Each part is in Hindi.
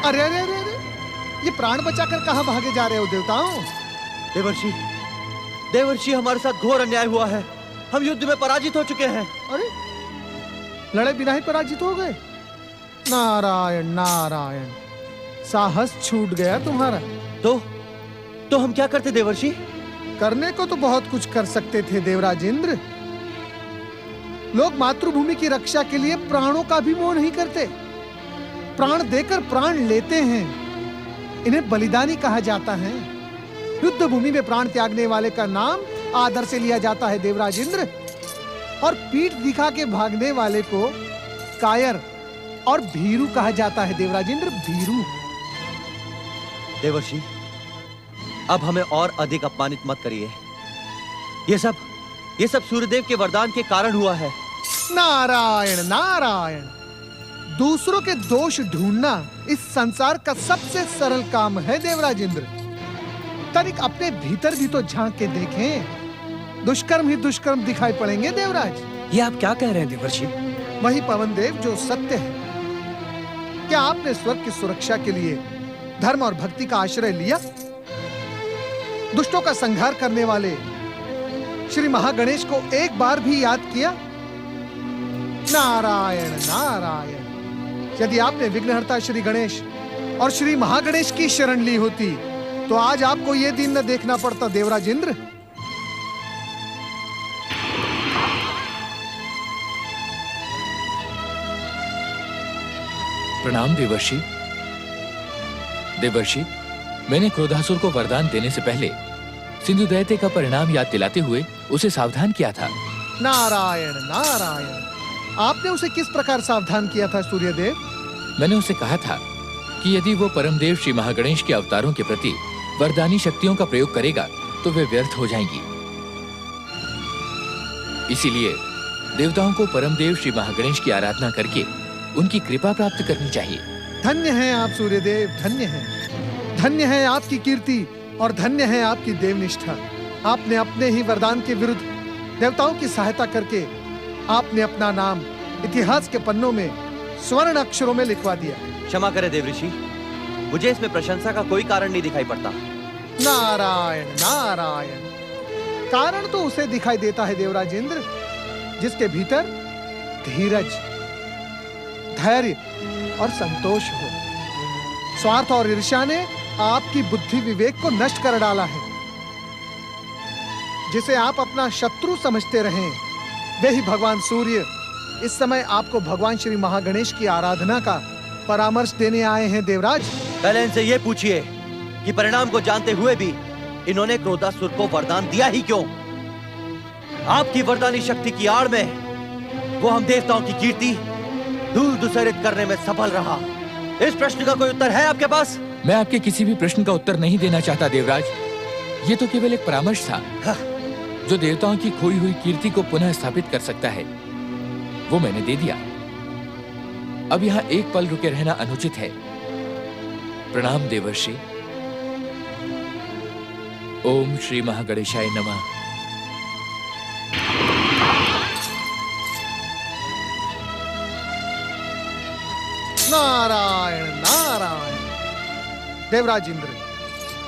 अरे अरे अरे अरे, ये प्राण बचाकर कहां भागे जा रहे हो देवताओं? देवर्षि, देवर्षि, हमारे साथ घोर अन्याय हुआ है। हम युद्ध में पराजित हो चुके हैं। अरे, लड़े बिना ही पराजित हो गए? नारायण नारायण, साहस छूट गया तुम्हारा। तो हम क्या करते देवर्षि? करने को तो बहुत कुछ कर सकते थे देवराज इंद्र। लोग मातृभूमि की रक्षा के लिए प्राणों का भी मोह नहीं करते, प्राण देकर प्राण लेते हैं। इन्हें बलिदानी कहा जाता है। युद्ध भूमि में प्राण त्यागने वाले का नाम आदर से लिया जाता है देवराज इंद्र, और पीठ दिखा के भागने वाले को कायर और भीरू कहा जाता है देवराज इंद्र, भीरू। देवर्षि, अब हमें और अधिक अपमानित मत करिए। ये सब सूर्यदेव के वरदान के कारण हुआ है। नारायण नारायण, दूसरों के दोष ढूंढना इस संसार का सबसे सरल काम है देवराज इंद्र। तनिक अपने भीतर भी तो झांक के देखें, दुष्कर्म ही दुष्कर्म दिखाई पड़ेंगे देवराज। ये आप क्या कह रहे हैं देवर्षि? वही पवन देव जो सत्य है। क्या आपने स्वर्ग की सुरक्षा के लिए धर्म और भक्ति का आश्रय लिया? दुष्टों का संहार करने वाले श्री महागणेश को एक बार भी याद किया? नारायण नारायण, यदि आपने विघ्नहर्ता श्री गणेश और श्री महागणेश की शरण ली होती तो आज आपको यह दिन न देखना पड़ता देवराज इंद्र। प्रणाम देवर्षि। देवर्षि, मैंने क्रोधासुर को वरदान देने से पहले सिंधु दैत्य का परिणाम याद दिलाते हुए उसे सावधान किया था। नारायण नारायण, आपने उसे किस प्रकार सावधान किया था सूर्यदेव? मैंने उसे कहा था कि यदि वो परमदेव श्री महागणेश के अवतारों के प्रति वरदानी शक्तियों का प्रयोग करेगा तो वे व्यर्थ हो जाएंगी। इसीलिए देवताओं को परमदेव श्री महागणेश की आराधना करके उनकी कृपा प्राप्त करनी चाहिए। धन्य हैं आप सूर्यदेव, धन्य हैं। धन्य है आपकी कीर्ति और धन्य है आपकी देवनिष्ठा। आपने अपने ही वरदान के विरुद्ध देवताओं की सहायता करके आपने अपना नाम इतिहास के पन्नों में स्वर्ण अक्षरों में लिखवा दिया। क्षमा करें देवऋषि, मुझे इसमें प्रशंसा का कोई कारण नहीं दिखाई पड़ता। नारायण नारायण, कारण तो उसे दिखाई देता है देवराज इंद्र जिसके भीतर धीरज, धैर्य और संतोष हो। स्वार्थ और ईर्ष्या ने आपकी बुद्धि विवेक को नष्ट कर डाला है। जिसे आप अपना शत्रु समझते रहें, वे ही भगवान सूर्य इस समय आपको भगवान श्री महागणेश की आराधना का परामर्श देने आए हैं देवराज। पहले इनसे ये पूछिए कि परिणाम को जानते हुए भी इन्होंने क्रोधासुर को वरदान दिया ही क्यों? आपकी वरदानी शक्ति की आड़ में वो हम देवताओं की कीर्ति धूल धूसरित करने में सफल रहा। इस प्रश्न का कोई उत्तर है आपके पास? मैं आपके किसी भी प्रश्न का उत्तर नहीं देना चाहता देवराज। ये तो केवल एक परामर्श था जो देवताओं की खोई हुई कीर्ति को पुनः स्थापित कर सकता है, वो मैंने दे दिया। अब यहाँ एक पल रुके रहना अनुचित है। प्रणाम देवर्षि। ओम श्री महागणेशाय नमः। नारायण नारायण। देवराज इंद्र,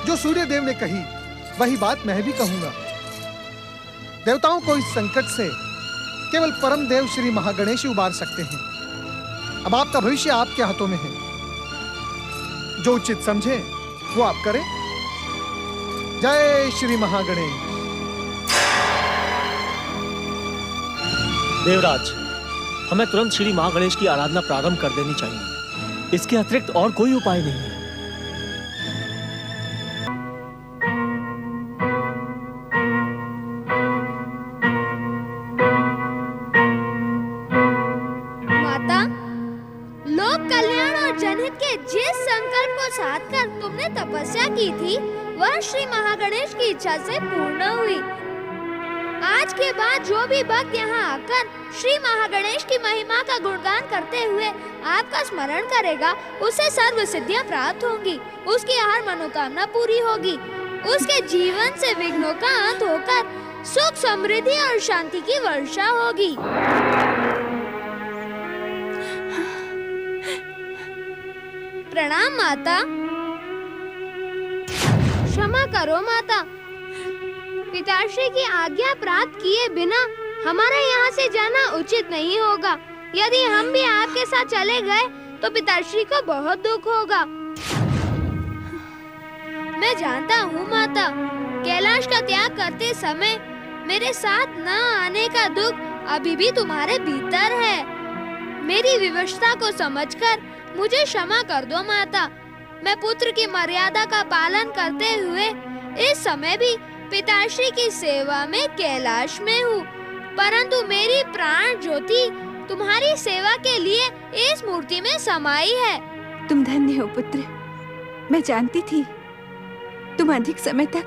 जो सूर्य देव ने कही वही बात मैं भी कहूंगा। देवताओं को इस संकट से केवल परम देव श्री महागणेश ही उबार सकते हैं। अब आपका भविष्य आपके हाथों में है। जो उचित समझे वो आप करें। जय श्री महागणेश। देवराज, हमें तुरंत श्री महागणेश की आराधना प्रारंभ कर देनी चाहिए। इसके अतिरिक्त और कोई उपाय नहीं है। माता, लोक कल्याण और जनहित के जिस संकल्प को साथ कर तुमने तपस्या की थी वह श्री महागणेश की इच्छा से पूर्ण हुई। आज के बाद जो भी भक्त यहाँ आकर श्री महागणेश की महिमा का गुणगान करते हुए आपका स्मरण करेगा, उसे सर्व सिद्धियां प्राप्त होंगी, उसकी हर मनोकामना पूरी होगी, उसके जीवन से विघ्नों का अंत होकर सुख, समृद्धि और शांति की वर्षा होगी। प्रणाम माता। क्षमा करो माता, पिताश्री की आज्ञा प्राप्त किए बिना हमारा यहाँ से जाना उचित नहीं होगा। यदि हम भी आपके साथ चले गए तो पिताश्री को बहुत दुख होगा। मैं जानता हूँ माता, कैलाश का त्याग करते समय मेरे साथ न आने का दुख अभी भी तुम्हारे भीतर है। मेरी विवशता को समझकर मुझे क्षमा कर दो माता। मैं पुत्र की मर्यादा का पालन करते हुए इस समय भी पिताश्री की सेवा में कैलाश में हूँ, परंतु मेरी प्राण ज्योति तुम्हारी सेवा के लिए इस मूर्ति में समाई है। तुम धन्य हो पुत्र। मैं जानती थी तुम अधिक समय तक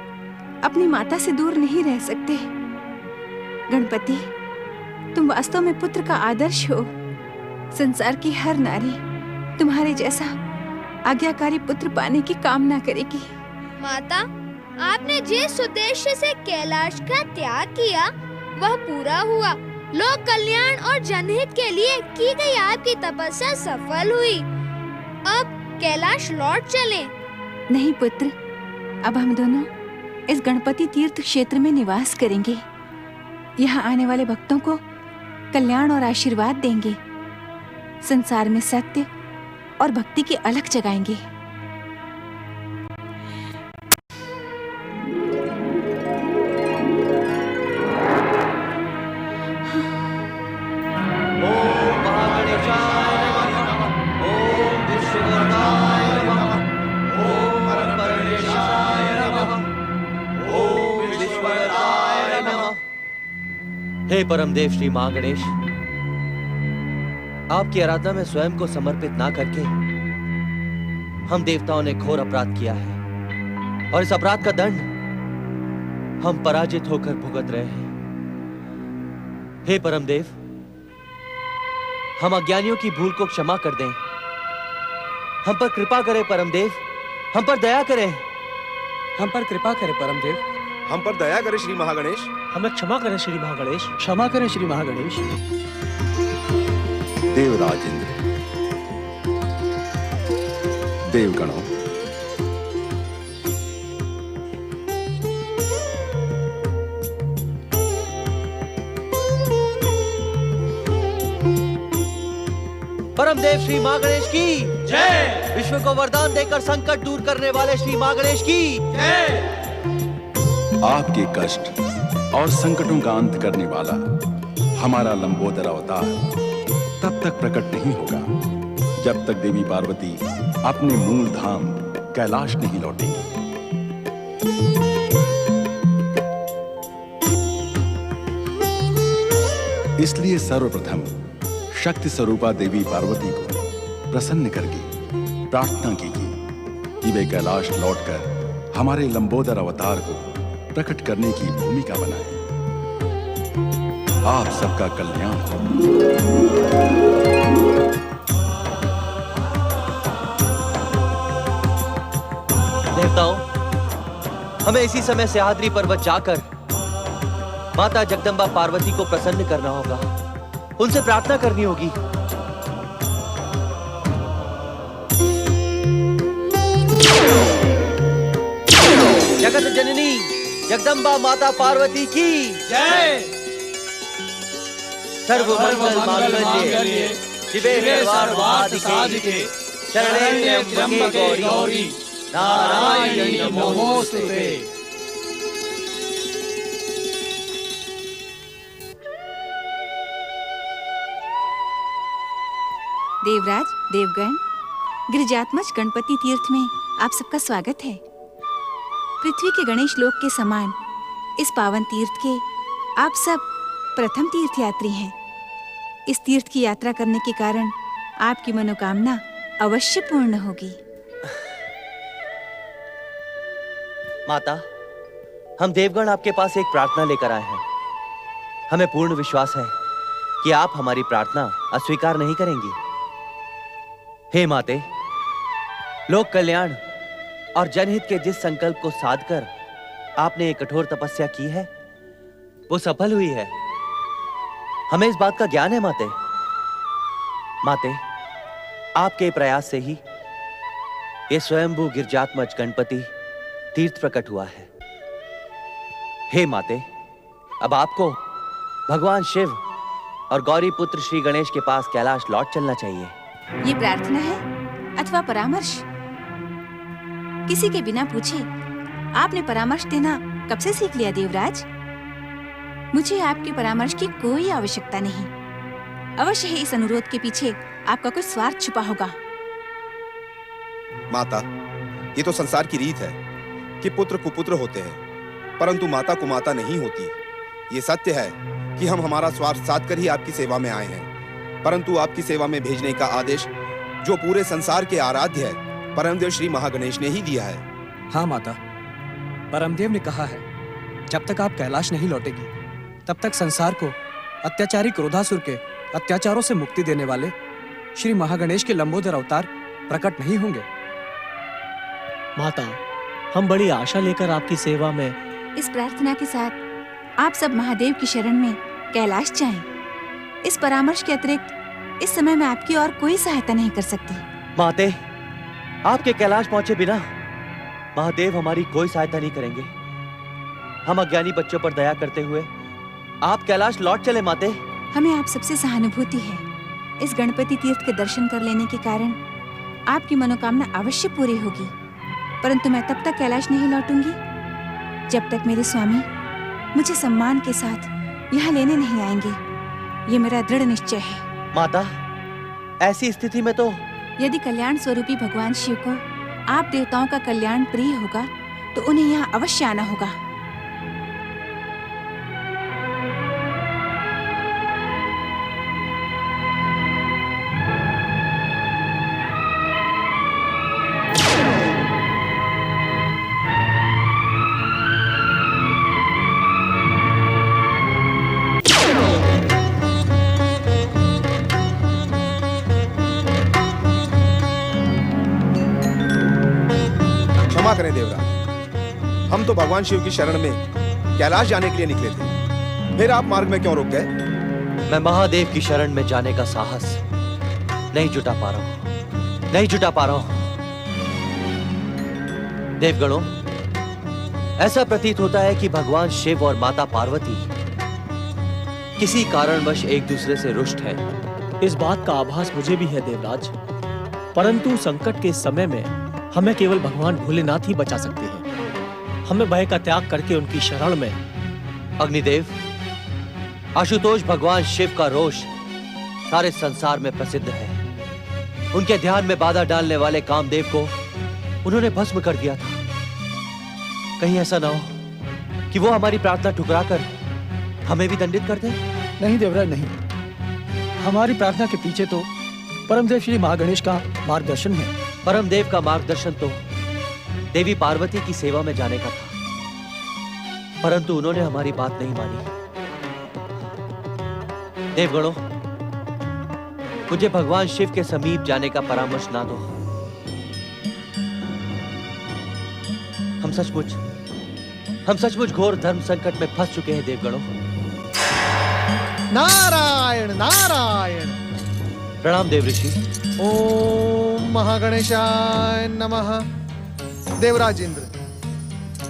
अपनी माता से दूर नहीं रह सकते। गणपति, तुम वास्तव में पुत्र का आदर्श हो। संसार की हर नारी तुम्हारे जैसा आज्ञाकारी पुत्र पाने की कामना करेगी। माता, आपने जिस उद्देश्य से कैलाश का त्याग किया वह पूरा हुआ। लोक कल्याण और जनहित के लिए की गई आपकी तपस्या सफल हुई। अब कैलाश लौट चलें। नहीं पुत्र, अब हम दोनों इस गणपति तीर्थ क्षेत्र में निवास करेंगे। यहाँ आने वाले भक्तों को कल्याण और आशीर्वाद देंगे। संसार में सत्य और भक्ति की अलख जगाएंगे। हे परमदेव श्री महागणेश, आपकी आराधना में स्वयं को समर्पित ना करके हम देवताओं ने घोर अपराध किया है और इस अपराध का दंड हम पराजित होकर भुगत रहे हैं। हे परमदेव, हम अज्ञानियों की भूल को क्षमा कर दें। हम पर कृपा करें परमदेव, हम पर दया करें। हम पर कृपा करें परमदेव, हम पर दया करें श्री महागणेश। हमें क्षमा करें श्री महागणेश। क्षमा करें श्री महागणेश। देवराज इंद्र, देवगणों, परमदेव श्री महागणेश की जय। विश्व को वरदान देकर संकट दूर करने वाले श्री महागणेश की जय। आपके कष्ट और संकटों का अंत करने वाला हमारा लंबोदर अवतार तब तक प्रकट नहीं होगा जब तक देवी पार्वती अपने मूल धाम कैलाश नहीं लौटेंगी। इसलिए सर्वप्रथम शक्ति स्वरूपा देवी पार्वती को प्रसन्न करके प्रार्थना कीजिए कि वे कैलाश लौटकर हमारे लंबोदर अवतार को प्रकट करने की भूमिका बनाए। आप सबका कल्याण हो। देवताओं, हमें इसी समय सह्याद्री पर्वत जाकर माता जगदम्बा पार्वती को प्रसन्न करना होगा, उनसे प्रार्थना करनी होगी। जगत जननी जगदम्बा माता पार्वती की जय। सर्वमंगल मांगल्ये शिवे सर्वार्थ-साधिके शरण्ये त्र्यंबके गौरी नारायणी नमोस्तुते। देवराज, देवगण, गिरिजात्मज गणपति तीर्थ में आप सबका स्वागत है। पृथ्वी के गणेश लोक के समान इस पावन तीर्थ के आप सब प्रथम तीर्थयात्री हैं। इस तीर्थ की यात्रा करने के कारण आपकी मनोकामना अवश्य पूर्ण होगी। माता, हम देवगण आपके पास एक प्रार्थना लेकर आए हैं। हमें पूर्ण विश्वास है कि आप हमारी प्रार्थना अस्वीकार नहीं करेंगी। हे माते, लोक कल्याण और जनहित के जिस संकल्प को साधकर आपने एक कठोर तपस्या की है वो सफल हुई है। हमें इस बात का ज्ञान है माते। माते, आपके प्रयास से ही ये स्वयंभू गिरजात्मज गणपति तीर्थ प्रकट हुआ है। हे माते, अब आपको भगवान शिव और गौरी पुत्र श्री गणेश के पास कैलाश लौट चलना चाहिए। ये प्रार्थना है अथवा परामर्श? किसी के बिना पूछे आपने परामर्श देना कब से सीख लिया देवराज? मुझे आपके परामर्श की कोई आवश्यकता नहीं। अवश्य ही इस अनुरोध के पीछे आपका कुछ स्वार्थ छुपा होगा। माता, ये तो संसार की रीत है कि पुत्र कुपुत्र होते हैं, परंतु माता कुमाता नहीं होती। ये सत्य है कि हम हमारा स्वार्थ साध कर ही आपकी सेवा में आए हैं, परंतु आपकी सेवा में भेजने का आदेश जो पूरे संसार के आराध्य है परमदेव श्री महागणेश ने ही दिया है। हाँ माता, परमदेव ने कहा है जब तक आप कैलाश नहीं लौटेगी तब तक संसार को अत्याचारी क्रोधासुर के अत्याचारों से मुक्ति देने वाले श्री महागणेश के लंबोदर अवतार प्रकट नहीं होंगे। माता, हम बड़ी आशा लेकर आपकी सेवा में। इस प्रार्थना के साथ आप सब महादेव की शरण में कैलाश जाएं। इस परामर्श के अतिरिक्त इस समय मैं आपकी और कोई सहायता नहीं कर सकती। माते, आपके कैलाश पहुंचे बिना महादेव हमारी कोई सहायता नहीं करेंगे। हम अज्ञानी बच्चों पर दया करते हुए आप कैलाश लौट चले माते। हमें आप सबसे सहानुभूति है। इस गणपति तीर्थ के दर्शन कर लेने के कारण आपकी मनोकामना अवश्य पूरी होगी, परंतु मैं तब तक कैलाश नहीं लौटूंगी जब तक मेरे स्वामी मुझे सम्मान के साथ यहाँ लेने नहीं आएंगे। ये मेरा दृढ़ निश्चय है। माता, ऐसी स्थिति में तो यदि कल्याण स्वरूपी भगवान शिव को आप देवताओं का कल्याण प्रिय होगा तो उन्हें यहाँ अवश्य आना होगा। करें देवराज, हम तो भगवान शिव की शरण में कैलाश जाने के लिए निकले थे, फिर आप मार्ग में क्यों रुक गए? मैं महादेव की शरण में जाने का साहस नहीं जुटा पा रहा हूं। देवगणों, ऐसा प्रतीत होता है कि भगवान शिव और माता पार्वती किसी कारणवश एक दूसरे से रुष्ट हैं। इस बात का आभास मुझे भी है देवराज, परंतु संकट के समय में हमें केवल भगवान भोलेनाथ ही बचा सकते हैं। हमें भय का त्याग करके उनकी शरण में। अग्निदेव, आशुतोष भगवान शिव का रोष सारे संसार में प्रसिद्ध है। उनके ध्यान में बाधा डालने वाले कामदेव को उन्होंने भस्म कर दिया था। कहीं ऐसा ना हो कि वो हमारी प्रार्थना ठुकराकर हमें भी दंडित कर दे। नहीं देवराज, नहीं। हमारी प्रार्थना के पीछे तो परमदेव श्री महागणेश का मार्गदर्शन है। परमदेव का मार्गदर्शन तो देवी पार्वती की सेवा में जाने का था, परंतु उन्होंने हमारी बात नहीं मानी। देवगणों, मुझे भगवान शिव के समीप जाने का परामर्श ना दो। हम सचमुच घोर धर्म संकट में फंस चुके हैं देवगणों। नारायण नारायण। प्रणाम देव ऋषि। ओम महागणेशाय नमः। देवराज इंद्र,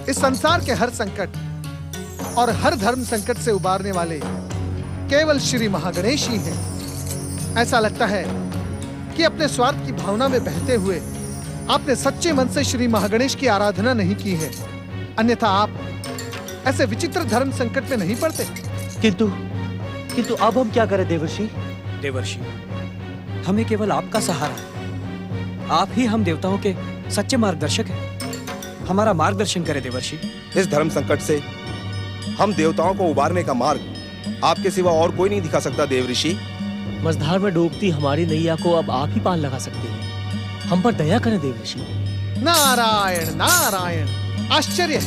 इस संसार के हर संकट और हर धर्म संकट से उबारने वाले केवल श्री महागणेश ही हैं। ऐसा लगता है कि अपने स्वार्थ की भावना में बहते हुए आपने सच्चे मन से श्री महागणेश की आराधना नहीं की है, अन्यथा आप ऐसे विचित्र धर्म संकट में नहीं पड़ते। किंतु अब हम क्या करें देवर्षि? देवर्षि, हमें केवल आपका सहारा है। आप ही हम देवताओं के सच्चे मार्गदर्शक हैं। हमारा मार्गदर्शन करें देवर्षि। इस धर्म संकट से हम देवताओं को उबारने का मार्ग आपके सिवा और कोई नहीं दिखा सकता देव ऋषि। मझधार में डूबती हमारी नैया को अब आप ही पार लगा सकते हैं। हम पर दया करें देव ऋषि। नारायण नारायण। आश्चर्य,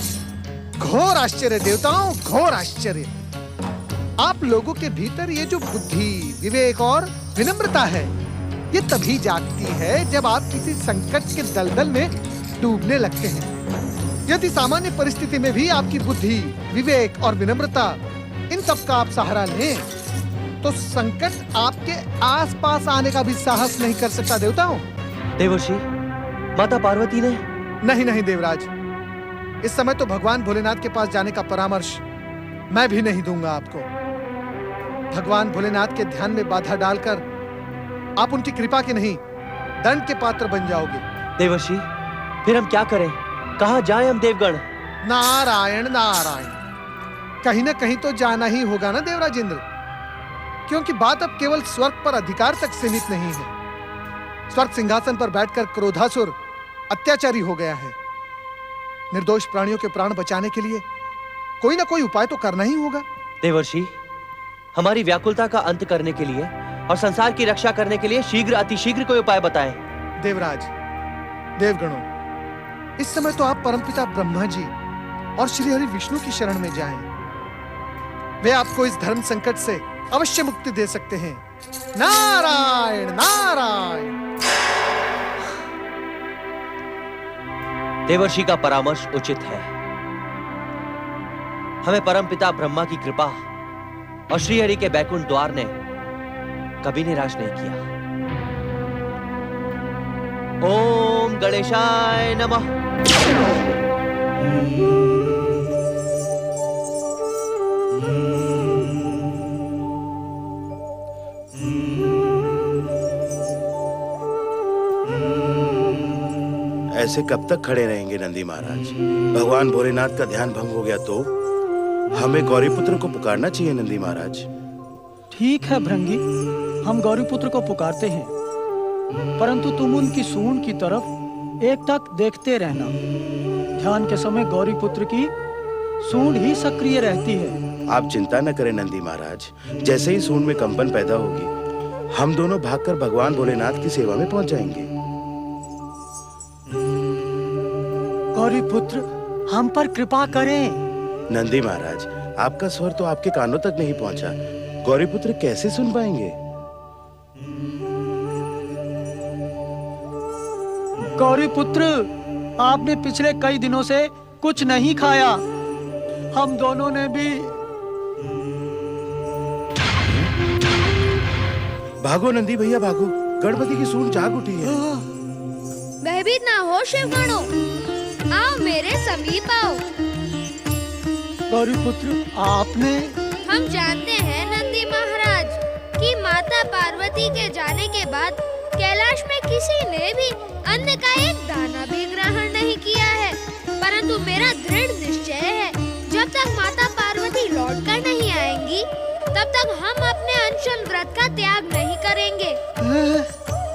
घोर आश्चर्य देवताओं, घोर आश्चर्य। आप लोगों के भीतर ये जो बुद्धि, विवेक और विनम्रता है, ये तभी जागती है जब आप किसी संकट के दलदल में डूबने लगते हैं। यदि सामान्य परिस्थिति में भी आपकी बुद्धि, विवेक और विनम्रता, इन सब का आप सहारा लें, तो संकट आपके आसपास आने का भी साहस नहीं कर सकता देवताओं। देवर्षि, माता पार्वती ने? नहीं नहीं देवराज, इस समय तो भगवान भोलेनाथ के पास जाने का परामर्श मैं भी नहीं दूंगा आपको। भगवान भोलेनाथ के ध्यान में बाधा डालकर आप उनकी कृपा के नहीं, दंड के पात्र बन जाओगे। देवर्षि, फिर हम क्या करें? कहाँ जाएं हम देवगण? नारायण नारायण, कहीं ना कहीं तो जाना ही होगा ना देवराज इंद्र, क्योंकि बात अब केवल स्वर्ग पर अधिकार तक सीमित नहीं है। स्वर्ग सिंहासन पर बैठकर क्रोधासुर अत्याचारी हो गया है। निर्दोष प्राणियों के प्राण बचाने के लिए कोई ना कोई उपाय तो करना ही होगा। देवर्षि, हमारी व्याकुलता का अंत करने के लिए और संसार की रक्षा करने के लिए शीघ्र अतिशीघ्र कोई उपाय बताएं। देवराज, देवगणों, इस समय तो आप परमपिता ब्रह्मा जी और श्री हरि विष्णु की शरण में जाएं। वे आपको इस धर्म संकट से अवश्य मुक्ति दे सकते हैं। नारायण नारायण। देवर्षि का परामर्श उचित है। हमें परमपिता ब्रह्मा की कृपा और श्रीहरि के बैकुंठ द्वार ने कभी निराश नहीं किया। ओम गणेशाय नमः। ऐसे कब तक खड़े रहेंगे नंदी महाराज? भगवान भोलेनाथ का ध्यान भंग हो गया तो हमें गौरीपुत्र को पुकारना चाहिए नंदी महाराज। ठीक है भृंगी, हम गौरीपुत्र को पुकारते हैं, परंतु तुम उनकी सूंड की तरफ एकटक देखते रहना। ध्यान के समय गौरीपुत्र की सूंड ही सक्रिय रहती है। आप चिंता न करें नंदी महाराज, जैसे ही सूंड में कंपन पैदा होगी हम दोनों भागकर भगवान भोलेनाथ की सेवा में पहुंच जाएंगे। गौरीपुत्र, हम पर कृपा करें। नंदी महाराज, आपका स्वर तो आपके कानों तक नहीं पहुंचा, गौरीपुत्र कैसे सुन पाएंगे? गौरीपुत्र, आपने पिछले कई दिनों से कुछ नहीं खाया। हम दोनों ने भी। भागो नंदी भैया भागो, गणपति की सूंड जाग उठी है। भयभीत ना हो शिवगणों, आओ मेरे समीप आओ। गौरीपुत्र, आपने। हम जानते हैं नंदी महाराज कि माता पार्वती के जाने के बाद कैलाश में किसी ने भी अन्न का एक दाना भी ग्रहण नहीं किया है, परंतु मेरा दृढ़ निश्चय है जब तक माता पार्वती लौट कर नहीं आएंगी तब तक हम अपने अनशन व्रत का त्याग नहीं करेंगे।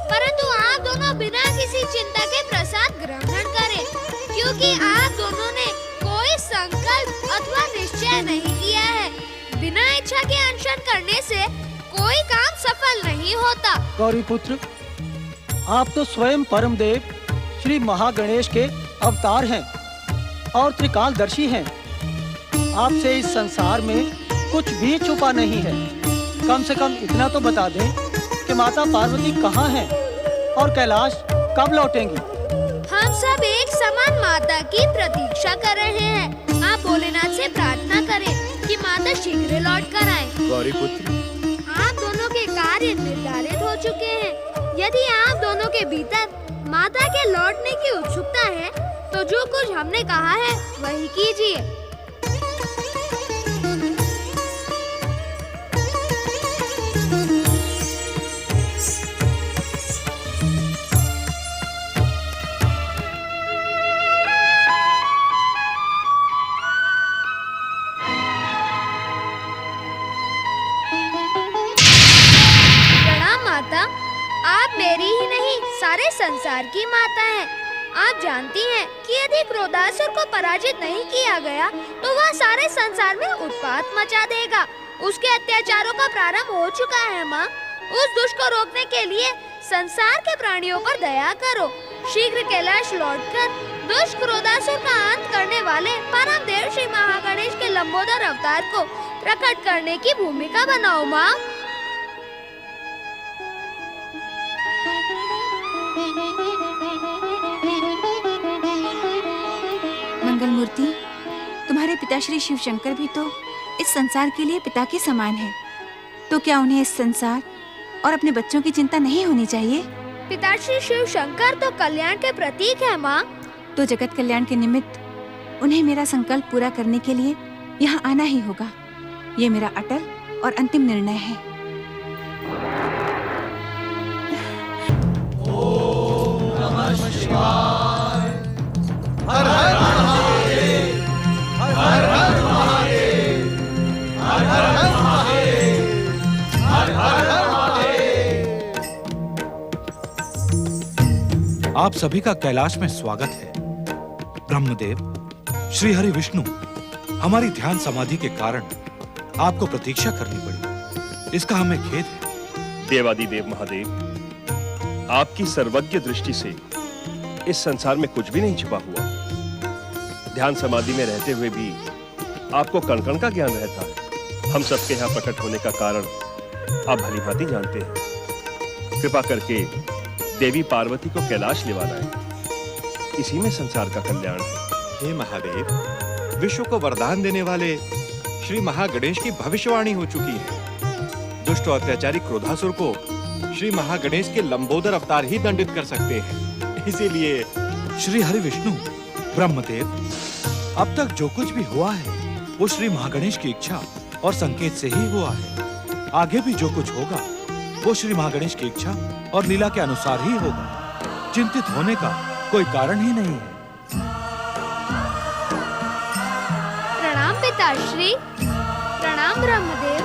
परंतु आप दोनों बिना किसी चिंता के प्रसाद ग्रहण करें, क्योंकि आप दोनों ने कोई संकल्प अथवा निश्चय नहीं किया है। बिना इच्छा के अनशन करने से कोई काम सफल नहीं होता। गौरीपुत्र, आप तो स्वयं परमदेव श्री महागणेश के अवतार हैं और त्रिकालदर्शी हैं। आपसे इस संसार में कुछ भी छुपा नहीं है। कम से कम इतना तो बता दें कि माता पार्वती कहाँ हैं और कैलाश कब लौटेंगी। हम सब एक समान माता की प्रतीक्षा कर रहे हैं। आप भोलेनाथ से प्रार्थना करें कि माता शीघ्र लौट कर आए। गौरीपुत्र, आप दोनों के कार्य निर्धारित हो चुके हैं। यदि आप दोनों के भीतर माता के लौटने की उत्सुकता है तो जो कुछ हमने कहा है वही कीजिए। आप मेरी ही नहीं सारे संसार की माता हैं। आप जानती हैं कि यदि क्रोधासुर को पराजित नहीं किया गया तो वह सारे संसार में उत्पात मचा देगा। उसके अत्याचारों का प्रारंभ हो चुका है माँ। उस दुष्ट को रोकने के लिए संसार के प्राणियों पर दया करो। शीघ्र कैलाश लौटकर दुष्ट क्रोधासुर का अंत करने वाले परम देव श्री महागणेश के लंबोदर अवतार को प्रकट करने की भूमिका बनाओ माँ। मंगल मूर्ति, तुम्हारे पिता श्री शिव शंकर भी तो इस संसार के लिए पिता के समान है, तो क्या उन्हें इस संसार और अपने बच्चों की चिंता नहीं होनी चाहिए? पिताश्री शिव शंकर तो कल्याण के प्रतीक है माँ। तो जगत कल्याण के निमित्त उन्हें मेरा संकल्प पूरा करने के लिए यहाँ आना ही होगा। ये मेरा अटल और अंतिम निर्णय है। हर हर महादेव, हर हर महादेव, हर हर महादेव, हर हर महादेव। आप सभी का कैलाश में स्वागत है। ब्रह्मदेव, श्री हरि विष्णु, हमारी ध्यान समाधि के कारण आपको प्रतीक्षा करनी पड़ी, इसका हमें खेद है। देवादिदेव महादेव, आपकी सर्वज्ञ दृष्टि से इस संसार में कुछ भी नहीं छिपा हुआ। ध्यान समाधि में रहते हुए भी आपको कण कण का ज्ञान रहता है। हम सबके यहाँ प्रकट होने का कारण आप भली भांति जानते हैं। कृपा करके देवी पार्वती को कैलाश लेवाना है, इसी में संसार का कल्याण है। हे महादेव, विश्व को वरदान देने वाले श्री महागणेश की भविष्यवाणी हो चुकी है। दुष्ट और अत्याचारी क्रोधासुर को श्री महागणेश के लंबोदर अवतार ही दंडित कर सकते हैं। इसीलिए श्री हरि विष्णु, ब्रह्मदेव, अब तक जो कुछ भी हुआ है वो श्री महागणेश की इच्छा और संकेत से ही हुआ है। आगे भी जो कुछ होगा वो श्री महागणेश की इच्छा और लीला के अनुसार ही होगा। चिंतित होने का कोई कारण ही नहीं है। प्रणाम पिताश्री, प्रणाम ब्रह्मदेव,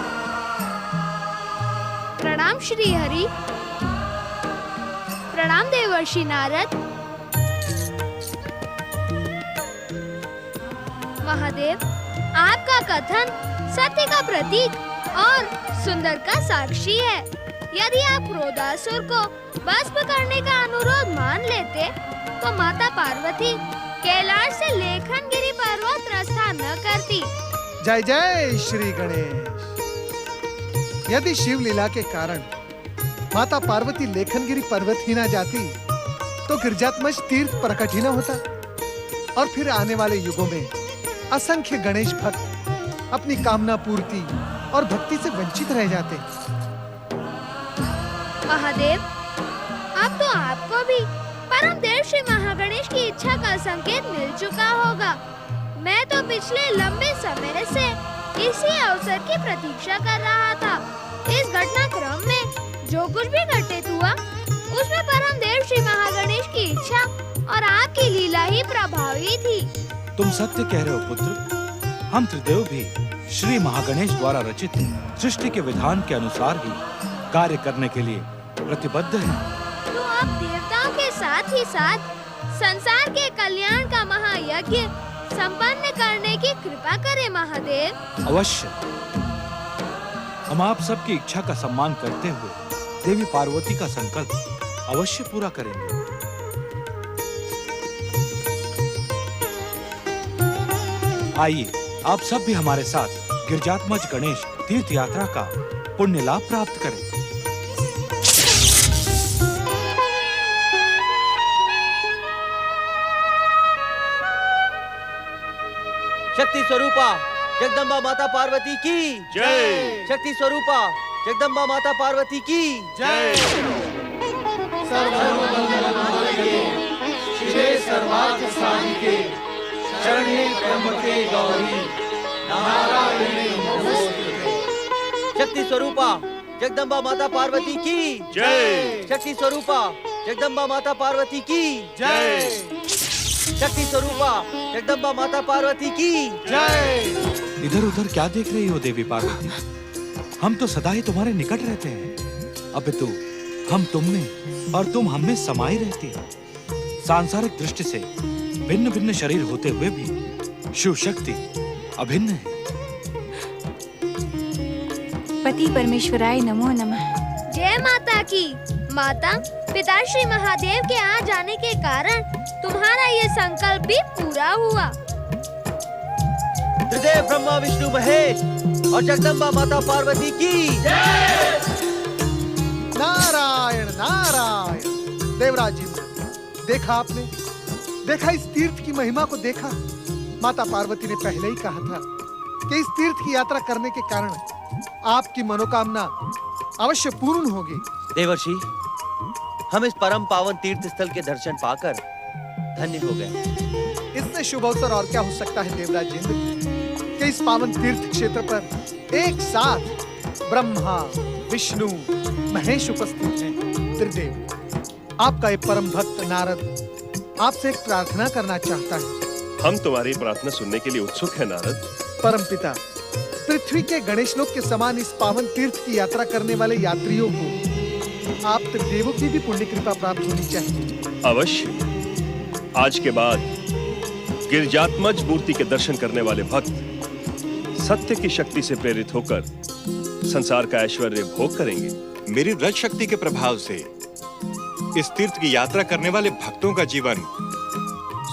प्रणाम श्री हरि, प्रणाम देवर्षि नारद। महादेव, आपका कथन सत्य का प्रतीक और सुंदर का साक्षी है। यदि आप क्रोधासुर को भस्म करने का अनुरोध मान लेते तो माता पार्वती कैलाश से लेखनगिरी पर्वत प्रस्थान न करती। जय जय श्री गणेश। यदि शिव लीला के कारण माता पार्वती लेखनगिरी पर्वत ही ना जाती तो गिरजात्मज तीर्थ प्रकट ही न होता और फिर आने वाले युगों में असंख्य गणेश भक्त अपनी कामना पूर्ति और भक्ति से वंचित रह जाते। महादेव, अब तो आपको भी परम देव श्री महागणेश की इच्छा का संकेत मिल चुका होगा। मैं तो पिछले लंबे समय से इसी अवसर की प्रतीक्षा कर रहा था। इस घटनाक्रम में जो कुछ भी घटित हुआ उसमें परम देव श्री महागणेश की इच्छा और आपकी लीला ही प्रभावी थी। तुम सत्य कह रहे हो पुत्र। हम त्रिदेव भी श्री महागणेश द्वारा रचित सृष्टि के विधान के अनुसार ही कार्य करने के लिए प्रतिबद्ध हैं। तो आप देवताओं के साथ ही साथ संसार के कल्याण का महायज्ञ संपन्न करने की कृपा करें महादेव। अवश्य। हम आप सबकी इच्छा का सम्मान करते हुए देवी पार्वती का संकल्प अवश्य पूरा करेंगे। आइए आप सब भी हमारे साथ गिरजात्मज गणेश तीर्थ यात्रा का पुण्य लाभ प्राप्त करें। शक्ति स्वरूपा जगदम्बा माता पार्वती की जय। शक्ति स्वरूपा जगदम्बा माता पार्वती की जय। शिवे सर्वार्थ साधिके शरण्ये त्र्यंबके गौरी नारायणे नमोस्तुते। शक्ति स्वरूपा जगदम्बा माता पार्वती की जय। शक्ति स्वरूपा जगदम्बा माता पार्वती की जय। शक्ति स्वरूपा जगदम्बा माता पार्वती की जय। इधर उधर क्या देख रही हो देवी पार्वती? हम तो सदा ही तुम्हारे निकट रहते हैं। अब तो हम तुम में और तुम हम में समाई रहती है। सांसारिक दृष्टि से भिन्न भिन्न शरीर होते हुए भी शिव शक्ति अभिन्न है। पति परमेश्वराय नमो नमः। जय माता की। माता, पिताश्री महादेव के आ जाने के कारण तुम्हारा ये संकल्प भी पूरा हुआ। त्रिदेव ब्रह्मा विष्णु महेश और जगदम्बा माता पार्वती की नारायण नारायण। देवराज इंद्र, देखा आपने? देखा इस तीर्थ की महिमा को देखा? माता पार्वती ने पहले ही कहा था कि इस तीर्थ की यात्रा करने के कारण आपकी मनोकामना अवश्य पूर्ण होगी। देवर्षि, हम इस परम पावन तीर्थ स्थल के दर्शन पाकर धन्य हो गए। इससे शुभ अवसर और क्या हो सकता है देवराज इंद्र कि इस पावन तीर्थ क्षेत्र पर एक साथ ब्रह्मा, विष्णु, महेश उपस्थित हैं। त्रिदेव, आपका एक परम भक्त नारद आपसे एक प्रार्थना करना चाहता है। हम तुम्हारी प्रार्थना सुनने के लिए उत्सुक हैं नारद। परम पिता, पृथ्वी के गणेश लोक के समान इस पावन तीर्थ की यात्रा करने वाले यात्रियों को आप त्रिदेवों की भी पुण्य कृपा प्राप्त होनी चाहिए। अवश्य। आज के बाद गिरिजात्मज मूर्ति के दर्शन करने वाले भक्त सत्य की शक्ति से प्रेरित होकर संसार का ऐश्वर्य भोग करेंगे। मेरी रज शक्ति के प्रभाव से इस तीर्थ की यात्रा करने वाले भक्तों का जीवन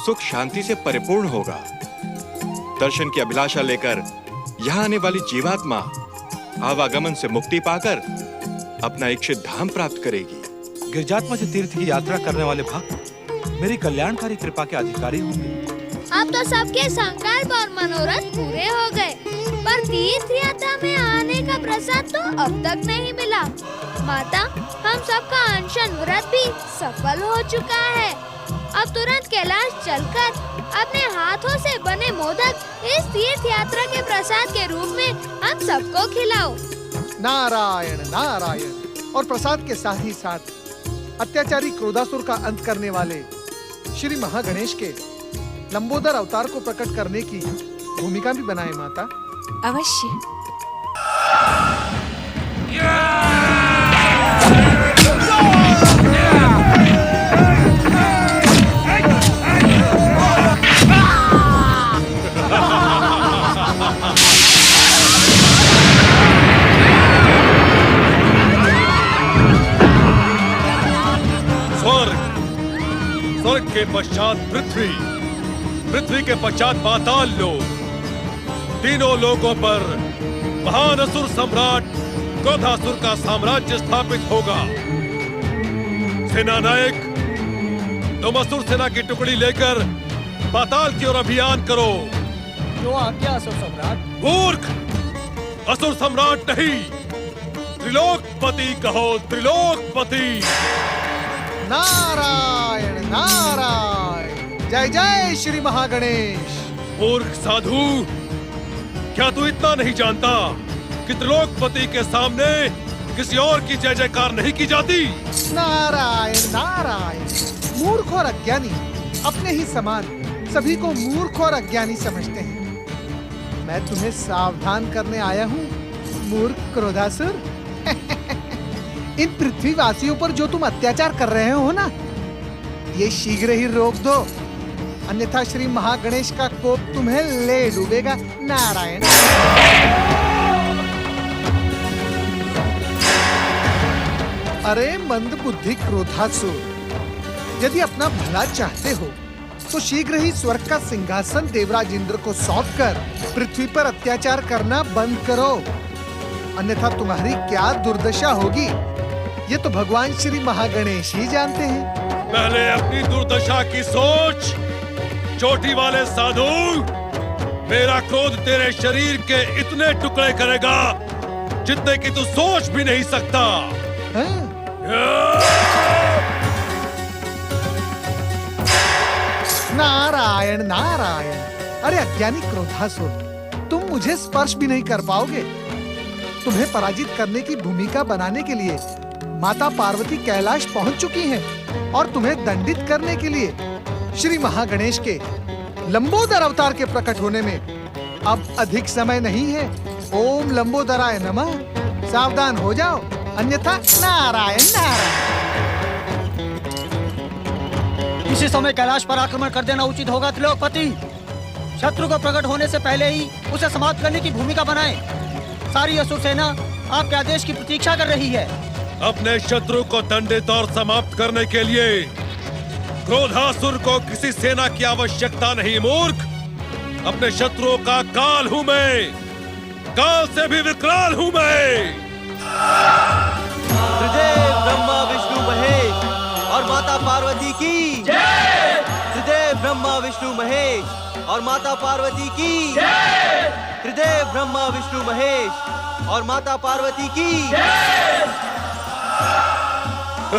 सुख शांति से परिपूर्ण होगा। दर्शन की अभिलाषा लेकर यहाँ आने वाली जीवात्मा आवागमन से मुक्ति पाकर अपना इच्छित धाम प्राप्त करेगी। गिरिजात्मज तीर्थ की यात्रा करने वाले भक्त मेरी कल्याणकारी कृपा के अधिकारी होंगे। अब तो सबके संकल्प और मनोरथ पूरे हो गए, पर तीर्थ यात्रा में आने का प्रसाद तो अब तक नहीं मिला। माता, हम सबका अनशन व्रत भी सफल हो चुका है। अब तुरंत कैलाश चलकर अपने हाथों से बने मोदक इस तीर्थ यात्रा के प्रसाद के रूप में हम सबको खिलाओ। नारायण नारायण। और प्रसाद के साथ ही साथ अत्याचारी क्रोधासुर का अंत करने वाले श्री महागणेश के लंबोदर अवतार को प्रकट करने की भूमिका भी बनाए माता। अवश्य। स्वर्ग के पश्चात पृथ्वी, पृथ्वी के पश्चात पाताल लोक, तीनों लोगों पर महान असुर सम्राट क्रोधासुर का साम्राज्य स्थापित होगा। सेना नायक, तुम असुर सेना की टुकड़ी लेकर पाताल की ओर अभियान करो। जो आज्ञा असुर सम्राट। मूर्ख, असुर सम्राट नहीं, त्रिलोकपति कहो, त्रिलोकपति। नारायण नारायण। जय जय श्री महागणेश। मूर्ख साधु, क्या तू इतना नहीं जानता कि त्रिलोकपति के सामने किसी और की जय जयकार नहीं की जाती? नारायण नारायण। मूर्ख और अज्ञानी अपने ही समान सभी को मूर्ख और अज्ञानी समझते हैं। मैं तुम्हें सावधान करने आया हूँ मूर्ख क्रोधासुर। इन पृथ्वीवासियों पर जो तुम अत्याचार कर रहे हो ना, ये शीघ्र ही रोक दो, अन्यथा श्री महागणेश का कोप तुम्हें ले डूबेगा। नारायण। अरे मंदबुद्धि क्रोधासुर, यदि अपना भला चाहते हो तो शीघ्र ही स्वर्ग का सिंहासन देवराज इंद्र को सौंपकर पृथ्वी पर अत्याचार करना बंद करो, अन्यथा तुम्हारी क्या दुर्दशा होगी ये तो भगवान श्री महागणेश ही जानते हैं। पहले अपनी दुर्दशा की सोच। चोटी वाले साधु, मेरा क्रोध तेरे शरीर के इतने टुकड़े करेगा जितने कि तू सोच भी नहीं सकता। नारायण नारायण। अरे अज्ञानी क्रोधासुर, तुम मुझे स्पर्श भी नहीं कर पाओगे। तुम्हें पराजित करने की भूमिका बनाने के लिए माता पार्वती कैलाश पहुंच चुकी हैं और तुम्हें दंडित करने के लिए श्री महागणेश के लंबोदर अवतार के प्रकट होने में अब अधिक समय नहीं है। ओम लंबोदराय नमः। सावधान हो जाओ, अन्यथा नारायण नारायण। इसी समय कैलाश पर आक्रमण कर देना उचित होगा त्रिलोकपति। शत्रु को प्रकट होने से पहले ही उसे समाप्त करने की भूमिका बनाएं। सारी असुर सेना आपके आदेश की प्रतीक्षा कर रही है। अपने शत्रु को दंडित और समाप्त करने के लिए क्रोधासुर को किसी सेना की आवश्यकता नहीं। मूर्ख, अपने शत्रुओं का काल हूं मैं, काल से भी विकराल हूं मैं। त्रिदेव ब्रह्मा विष्णु महेश और माता पार्वती की जय। त्रिदेव ब्रह्मा विष्णु महेश और माता पार्वती की जय। त्रिदेव ब्रह्मा विष्णु महेश और माता पार्वती की जय। मैं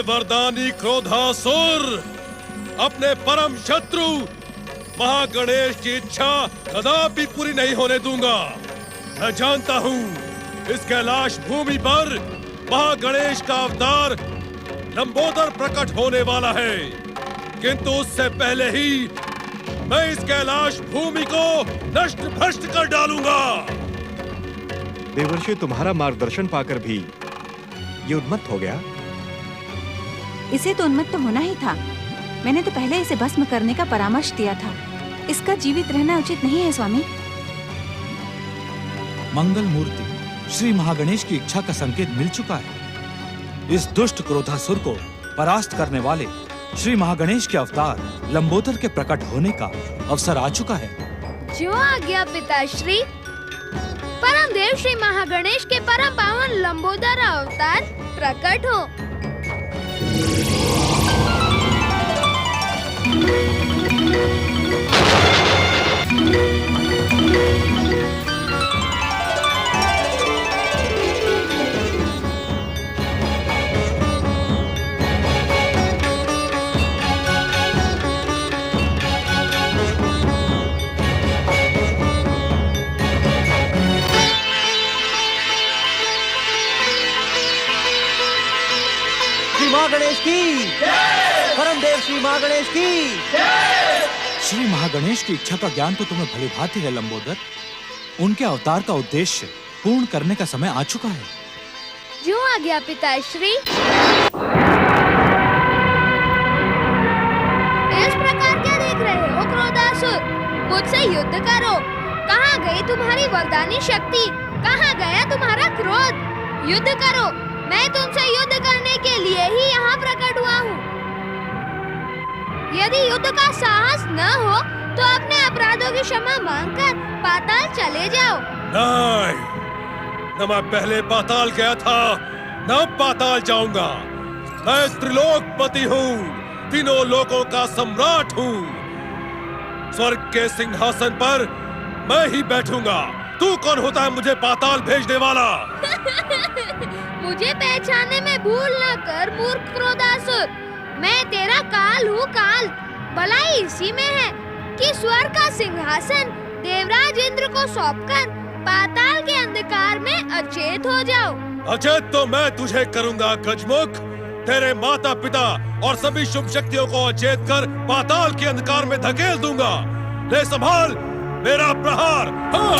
वरदानी क्रोधासुर अपने परम शत्रु महागणेश की इच्छा कदापि पूरी नहीं होने दूंगा। मैं जानता हूँ इस कैलाश भूमि पर महागणेश का अवतार लंबोदर प्रकट होने वाला है, किंतु उससे पहले ही मैं इस कैलाश भूमि को नष्ट भ्रष्ट कर डालूंगा। देवर्षि, तुम्हारा मार्गदर्शन पाकर भी ये उन्मत्त हो गया। इसे तो उन्मत्त होना ही था। मैंने तो पहले इसे भस्म करने का परामर्श दिया था। इसका जीवित रहना उचित नहीं है स्वामी। मंगल मूर्ति श्री महागणेश की इच्छा का संकेत मिल चुका है। इस दुष्ट क्रोधासुर को परास्त करने वाले श्री महागणेश के अवतार लंबोदर के प्रकट होने का अवसर आ चुका है। जो आज्ञा पिताश्री। परम देव श्री महागणेश के परम पावन लंबोदर अवतार प्रकट हो। महागणेश की परम देव श्री महागणेश की श्री महागणेश की इच्छा का ज्ञान तो तुम्हें भली भांति है लंबोदर। उनके अवतार का उद्देश्य पूर्ण करने का समय आ चुका है। जो आज्ञा पिताश्री। इस प्रकार क्या देख रहे हो क्रोधासुर? मुझसे युद्ध करो। कहाँ गई तुम्हारी वरदानी शक्ति? कहाँ गया तुम्हारा क्रोध? युद्ध करो। मैं तुमसे युद्ध करने के लिए ही यहाँ प्रकट हुआ हूँ। यदि युद्ध का साहस न हो तो अपने अपराधों की क्षमा मांगकर पाताल चले जाओ। नहीं, न मैं पहले पाताल गया था, न पाताल जाऊंगा। मैं त्रिलोकपति हूँ, तीनों लोकों का सम्राट हूँ। स्वर्ग के सिंहासन पर मैं ही बैठूंगा। तू कौन होता है मुझे पाताल भेजने वाला? मुझे पहचानने में भूल न कर मूर्ख क्रोधासुर। मैं तेरा काल हूँ काल। भलाई इसी में है कि स्वर्ग का सिंहासन देवराज इंद्र को सौंपकर पाताल के अंधकार में अचेत हो जाओ। अचेत तो मैं तुझे करूँगा गजमुख। तेरे माता पिता और सभी शुभ शक्तियों को अचेत कर पाताल के अंधकार में धकेल दूंगा। ले संभाल मेरा प्रहार। हाँ।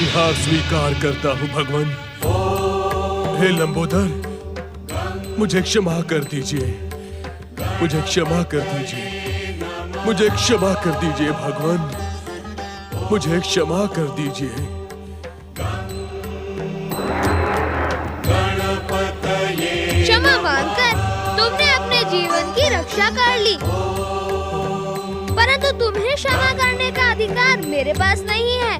आपकी हार स्वीकार करता हूँ भगवान। हे लंबोदर, मुझे क्षमा कर दीजिए, मुझे क्षमा कर दीजिए, मुझे क्षमा कर दीजिए भगवान, मुझे क्षमा कर दीजिए। क्षमा मांगकर तुमने अपने जीवन की रक्षा कर ली, परंतु तुम्हें क्षमा करने का अधिकार मेरे पास नहीं है।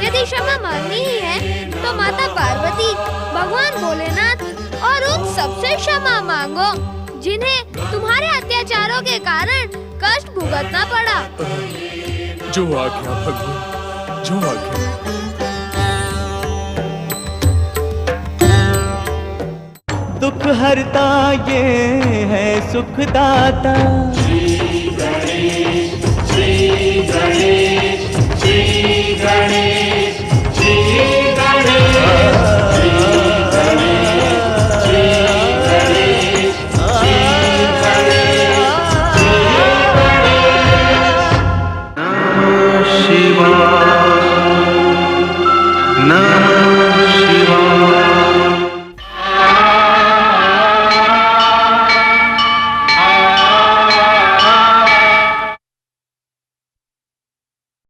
यदि क्षमा मांगनी ही है तो माता पार्वती, भगवान भोलेनाथ और उन सबसे क्षमा मांगो जिन्हें तुम्हारे अत्याचारों के कारण कष्ट भुगतना पड़ा। जो आज्ञा भगवान, जो आज्ञा। दुख हरता ये है सुखदाता। श्री गणेश, श्री गणेश, श्री गणेश।